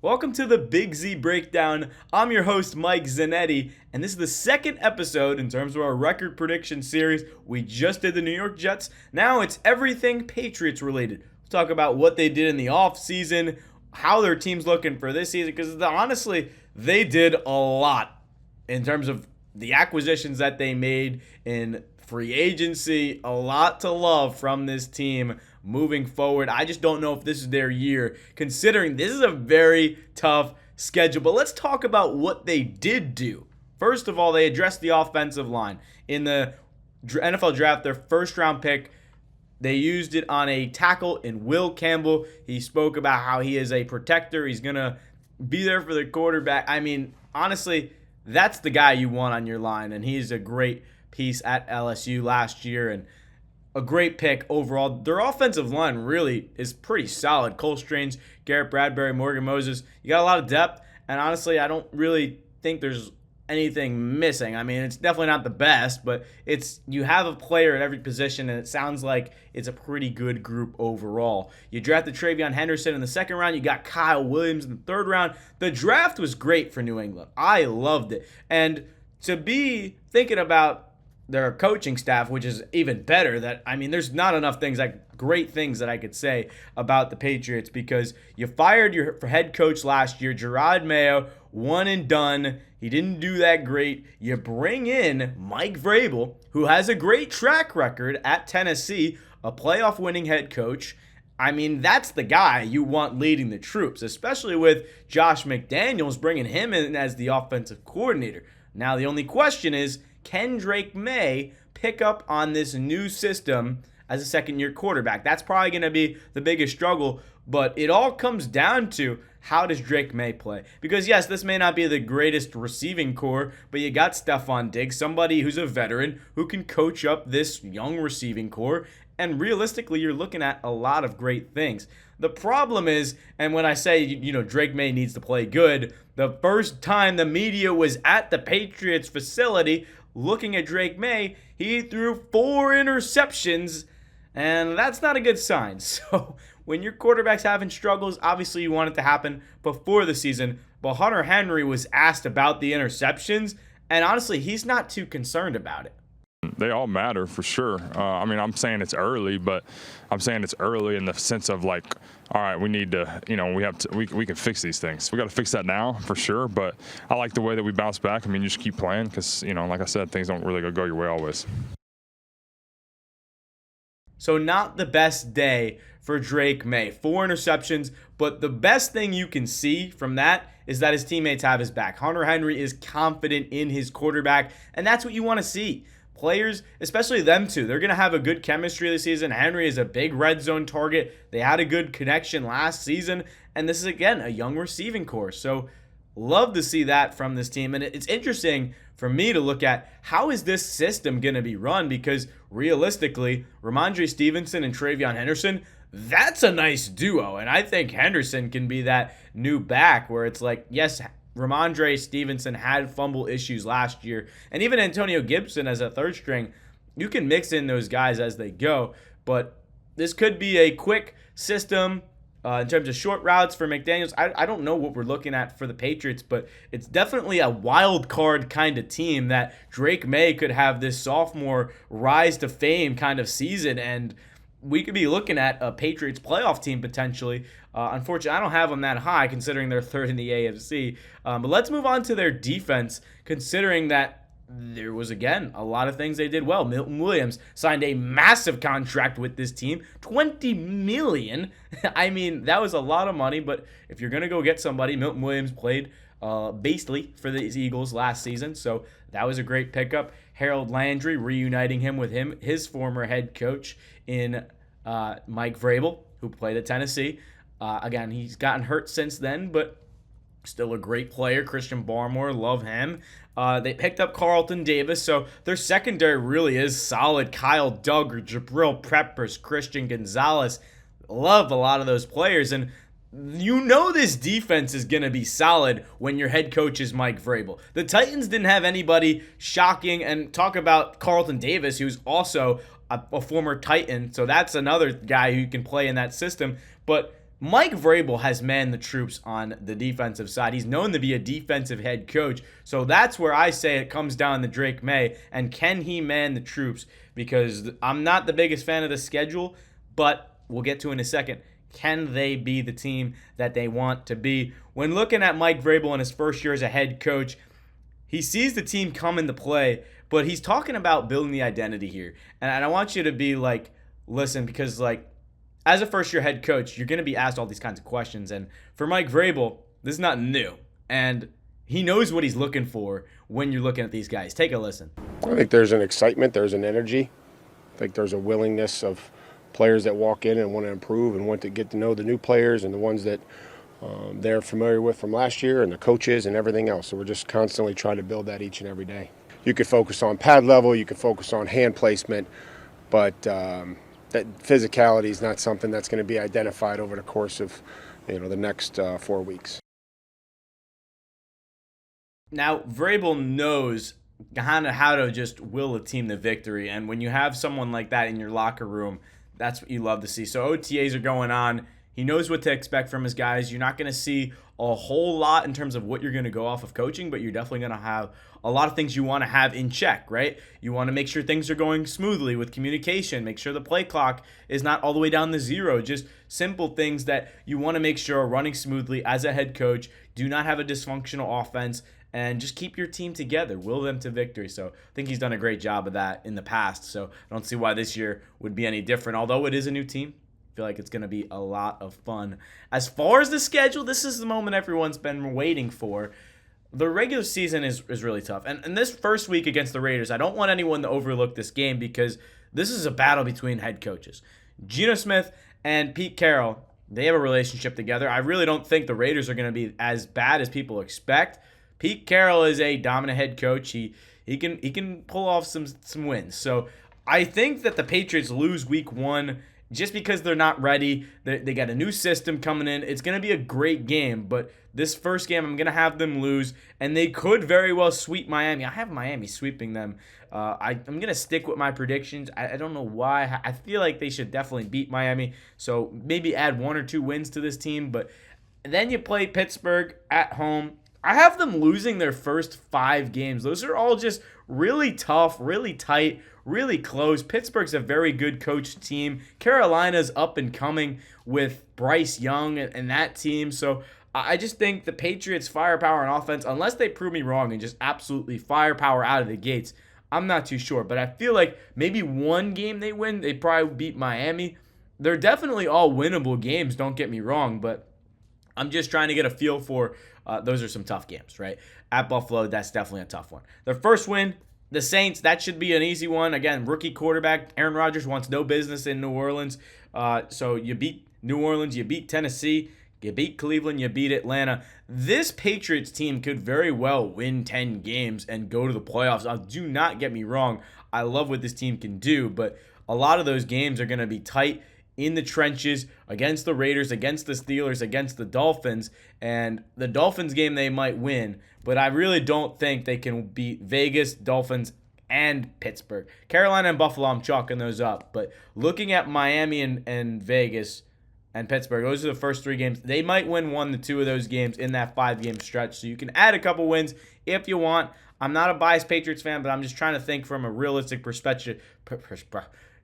Welcome to the Big Z Breakdown. I'm your host, Mike Zanetti, and this is the second episode in terms of our record prediction series. We just did the New York Jets. Now it's everything Patriots related. We'll talk about what they did in the offseason, how their team's looking for this season, because honestly, they did a lot in terms of the acquisitions that they made in free agency. A lot to love from this team moving forward. I just don't know if this is their year, considering this is a very tough schedule. But let's talk about what they did do. First of all, they addressed the offensive line. In the NFL draft, their first round pick, they used it on a tackle in Will Campbell. He spoke about how he is a protector. He's going to be there for the quarterback. I mean, honestly, that's the guy you want on your line, and he's a great piece at LSU last year, and a great pick overall. Their offensive line really is pretty solid. Cole Strange, Garrett Bradbury, Morgan Moses. You got a lot of depth, and honestly, I don't really think there's anything missing. I mean, it's definitely not the best, but you have a player at every position, and it sounds like it's a pretty good group overall. You drafted TreVeyon Henderson in the second round. You got Kyle Williams in the third round. The draft was great for New England. I loved it. And to be thinking about their coaching staff, which is even better, there's not enough great things that I could say about the Patriots, because you fired your head coach last year, Drake Maye, one and done. He didn't do that great. You bring in Mike Vrabel, who has a great track record at Tennessee, a playoff winning head coach. I mean, that's the guy you want leading the troops, especially with Josh McDaniels bringing him in as the offensive coordinator. Now, the only question is, can Drake Maye pick up on this new system as a second-year quarterback? That's probably going to be the biggest struggle, but it all comes down to how does Drake Maye play? Because, yes, this may not be the greatest receiving core, but you got Stephon Diggs, somebody who's a veteran who can coach up this young receiving core, and realistically, you're looking at a lot of great things. The problem is, and when I say, Drake Maye needs to play good, the first time the media was at the Patriots facility looking at Drake Maye, he threw 4 interceptions, and that's not a good sign. So when your quarterback's having struggles, obviously you want it to happen before the season. But Hunter Henry was asked about the interceptions, and honestly, he's not too concerned about it. They all matter for sure. I'm saying it's early, but I'm saying it's early in the sense of all right, we need to, we can fix these things. We got to fix that now for sure. But I like the way that we bounce back. You just keep playing because, like I said, things don't really go your way always. So not the best day for Drake Maye. 4 interceptions, but the best thing you can see from that is that his teammates have his back. Hunter Henry is confident in his quarterback, and that's what you want to see. Players, especially them two, they're going to have a good chemistry this season. Henry is a big red zone target. They had a good connection last season, and this is, again, a young receiving core. So love to see that from this team. And it's interesting for me to look at how is this system going to be run, because realistically, Ramondre Stevenson and TreVeyon Henderson, that's a nice duo. And I think Henderson can be that new back where it's yes, Ramondre Stevenson had fumble issues last year, and even Antonio Gibson as a third string, you can mix in those guys as they go, but this could be a quick system in terms of short routes for McDaniels. I don't know what we're looking at for the Patriots, but it's definitely a wild card kind of team that Drake Maye could have this sophomore rise to fame kind of season, and we could be looking at a Patriots playoff team potentially. Unfortunately, I don't have them that high considering they're third in the AFC. But let's move on to their defense, considering that there was, again, a lot of things they did well. Milton Williams signed a massive contract with this team, $20 million. That was a lot of money, but if you're going to go get somebody, Milton Williams played basically for the Eagles last season, so that was a great pickup. Harold Landry, reuniting him with his former head coach in Mike Vrabel, who played at Tennessee. Again, he's gotten hurt since then, but still a great player. Christian Barmore, love him. They picked up Carlton Davis, so their secondary really is solid. Kyle Duggar, Jabril Peppers, Christian Gonzalez. Love a lot of those players, and this defense is going to be solid when your head coach is Mike Vrabel. The Titans didn't have anybody shocking, and talk about Carlton Davis, who's also a former Titan, so that's another guy who can play in that system. But Mike Vrabel has manned the troops on the defensive side. He's known to be a defensive head coach. So that's where I say it comes down to Drake Maye. And can he man the troops? Because I'm not the biggest fan of the schedule, but we'll get to in a second. Can they be the team that they want to be? When looking at Mike Vrabel in his first year as a head coach, he sees the team come into play, but he's talking about building the identity here. And I want you to be like, listen, because like, as a first-year head coach, you're going to be asked all these kinds of questions. And for Mike Vrabel, this is not new. And he knows what he's looking for when you're looking at these guys. Take a listen. I think there's an excitement. There's an energy. I think there's a willingness of players that walk in and want to improve and want to get to know the new players and the ones that they're familiar with from last year and the coaches and everything else. So we're just constantly trying to build that each and every day. You could focus on pad level. You could focus on hand placement. But that physicality is not something that's going to be identified over the course of, the next 4 weeks. Now, Vrabel knows kind of how to just will a team to victory, and when you have someone like that in your locker room, that's what you love to see. So OTAs are going on. He knows what to expect from his guys. You're not going to see a whole lot in terms of what you're going to go off of coaching, but you're definitely going to have a lot of things you want to have in check, right? You want to make sure things are going smoothly with communication, make sure the play clock is not all the way down to zero, just simple things that you want to make sure are running smoothly as a head coach. Do not have a dysfunctional offense, and just keep your team together, will them to victory. So I think he's done a great job of that in the past, so I don't see why this year would be any different, although it is a new team. I feel like it's going to be a lot of fun. As far as the schedule, this is the moment everyone's been waiting for. The regular season is really tough. And this first week against the Raiders, I don't want anyone to overlook this game because this is a battle between head coaches. Geno Smith and Pete Carroll, they have a relationship together. I really don't think the Raiders are going to be as bad as people expect. Pete Carroll is a dominant head coach. He can pull off some wins. So I think that the Patriots lose week 1 just because they're not ready. They got a new system coming in. It's going to be a great game, but this first game I'm going to have them lose, and they could very well sweep Miami. I have Miami sweeping them. I'm going to stick with my predictions. I don't know why. I feel like they should definitely beat Miami, so maybe add 1 or 2 wins to this team, but then you play Pittsburgh at home. I have them losing their first 5 games. Those are all just really tough, really tight, really close. Pittsburgh's a very good coached team. Carolina's up and coming with Bryce Young and that team. So I just think the Patriots' firepower and offense, unless they prove me wrong and just absolutely firepower out of the gates, I'm not too sure. But I feel like maybe one game they win, they probably beat Miami. They're definitely all winnable games, don't get me wrong, but I'm just trying to get a feel for those are some tough games, right? At Buffalo, that's definitely a tough one. Their first win, the Saints, that should be an easy one. Again, rookie quarterback, Aaron Rodgers wants no business in New Orleans. So you beat New Orleans, you beat Tennessee, you beat Cleveland, you beat Atlanta. This Patriots team could very well win 10 games and go to the playoffs. Do not get me wrong. I love what this team can do, but a lot of those games are going to be tight in the trenches against the Raiders, against the Steelers, against the Dolphins. And the Dolphins game they might win, but I really don't think they can beat Vegas, Dolphins, and Pittsburgh. Carolina and Buffalo, I'm chalking those up. But looking at Miami and Vegas and Pittsburgh, those are the first 3 games. They might win 1 to 2 of those games in that 5-game stretch. So you can add a couple wins if you want. I'm not a biased Patriots fan, but I'm just trying to think from a realistic perspective.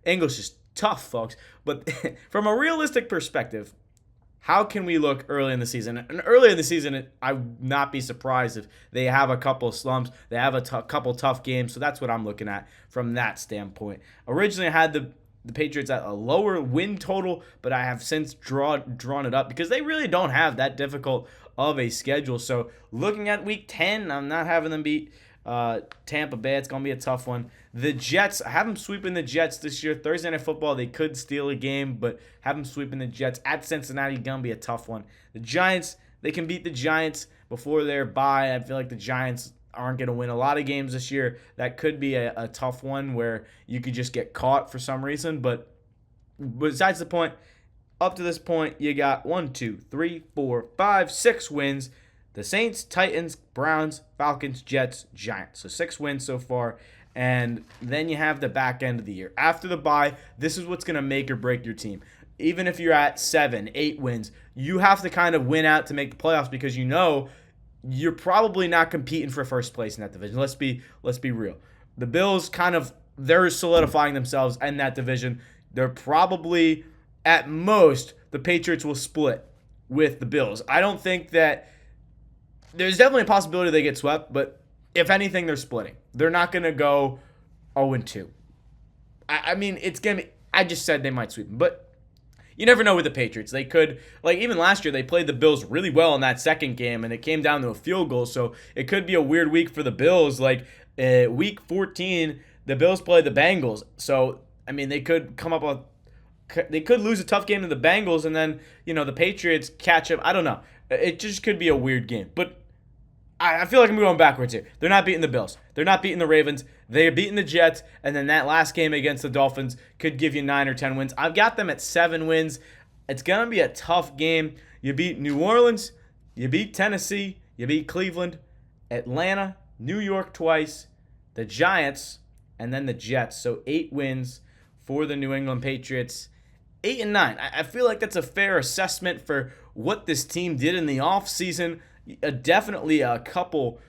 English is tough, folks. But from a realistic perspective, how can we look early in the season? And early in the season, I would not be surprised if they have a couple slumps. They have a couple tough games. So that's what I'm looking at from that standpoint. Originally, I had the Patriots at a lower win total, but I have since drawn it up because they really don't have that difficult of a schedule. So looking at week 10, I'm not having them beat Tampa Bay. It's going to be a tough one. The Jets, I have them sweeping the Jets this year. Thursday Night Football, they could steal a game, but have them sweeping the Jets. At Cincinnati, going to be a tough one. The Giants, they can beat the Giants before their bye. I feel like the Giants aren't going to win a lot of games this year. That could be a tough one where you could just get caught for some reason. But besides the point, up to this point, you got 1, 2, 3, 4, 5, 6 wins. The Saints, Titans, Browns, Falcons, Jets, Giants. So 6 wins so far. And then you have the back end of the year. After the bye, this is what's going to make or break your team. Even if you're at 7, 8 wins, you have to kind of win out to make the playoffs because you know you're probably not competing for first place in that division. Let's be real. The Bills they're solidifying themselves in that division. They're probably, at most, the Patriots will split with the Bills. I don't think that there's definitely a possibility they get swept, but if anything, they're splitting. They're not going to go 0-2. I mean, it's going to be, I just said they might sweep them, but you never know with the Patriots. They could, even last year, they played the Bills really well in that second game, and it came down to a field goal, so it could be a weird week for the Bills. Week 14, the Bills play the Bengals, so, I mean, they could lose a tough game to the Bengals, and then, the Patriots catch up. I don't know. It just could be a weird game, but I feel like I'm going backwards here. They're not beating the Bills. They're not beating the Ravens. They're beating the Jets. And then that last game against the Dolphins could give you 9 or 10 wins. I've got them at 7 wins. It's going to be a tough game. You beat New Orleans. You beat Tennessee. You beat Cleveland, Atlanta, New York twice, the Giants, and then the Jets. So 8 wins for the New England Patriots. 8 and 9. I feel like that's a fair assessment for what this team did in the offseason. Definitely a couple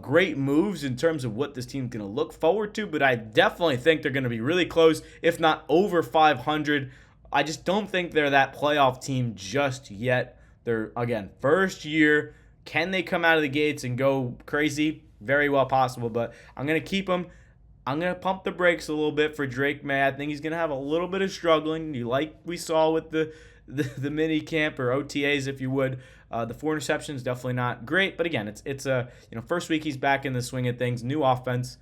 great moves in terms of what this team's going to look forward to, but I definitely think they're going to be really close, if not over 500. I just don't think they're that playoff team just yet. They're, again, first year. Can they come out of the gates and go crazy? Very well possible, but I'm going to keep them. I'm going to pump the brakes a little bit for Drake Maye. I think he's going to have a little bit of struggling, like we saw with the mini camp or OTAs, if you would. The 4 interceptions, definitely not great. But again, it's a first week he's back in the swing of things, new offense,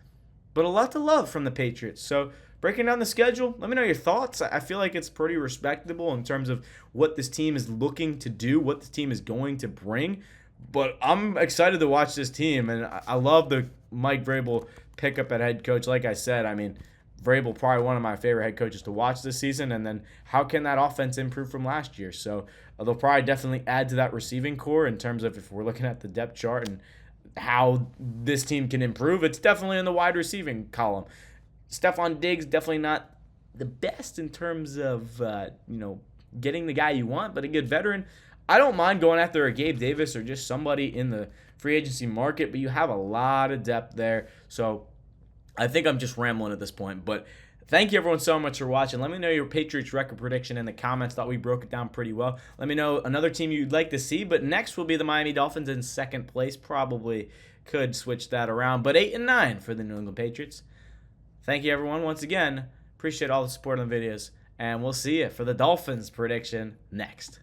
but a lot to love from the Patriots. So breaking down the schedule, let me know your thoughts. I feel like it's pretty respectable in terms of what this team is looking to do, what this team is going to bring. But I'm excited to watch this team, and I love the Mike Vrabel pickup at head coach. Like I said, I mean, Vrabel probably one of my favorite head coaches to watch this season, and then how can that offense improve from last year? So they'll probably definitely add to that receiving core in terms of if we're looking at the depth chart and how this team can improve. It's definitely in the wide receiving column. Stephon Diggs definitely not the best in terms of getting the guy you want, but a good veteran. I don't mind going after a Gabe Davis or just somebody in the free agency market, but you have a lot of depth there. So I think I'm just rambling at this point, but thank you everyone so much for watching. Let me know your Patriots record prediction in the comments. Thought we broke it down pretty well. Let me know another team you'd like to see, but next will be the Miami Dolphins in second place. Probably could switch that around, but 8 and 9 for the New England Patriots. Thank you everyone once again. Appreciate all the support on the videos, and we'll see you for the Dolphins prediction next.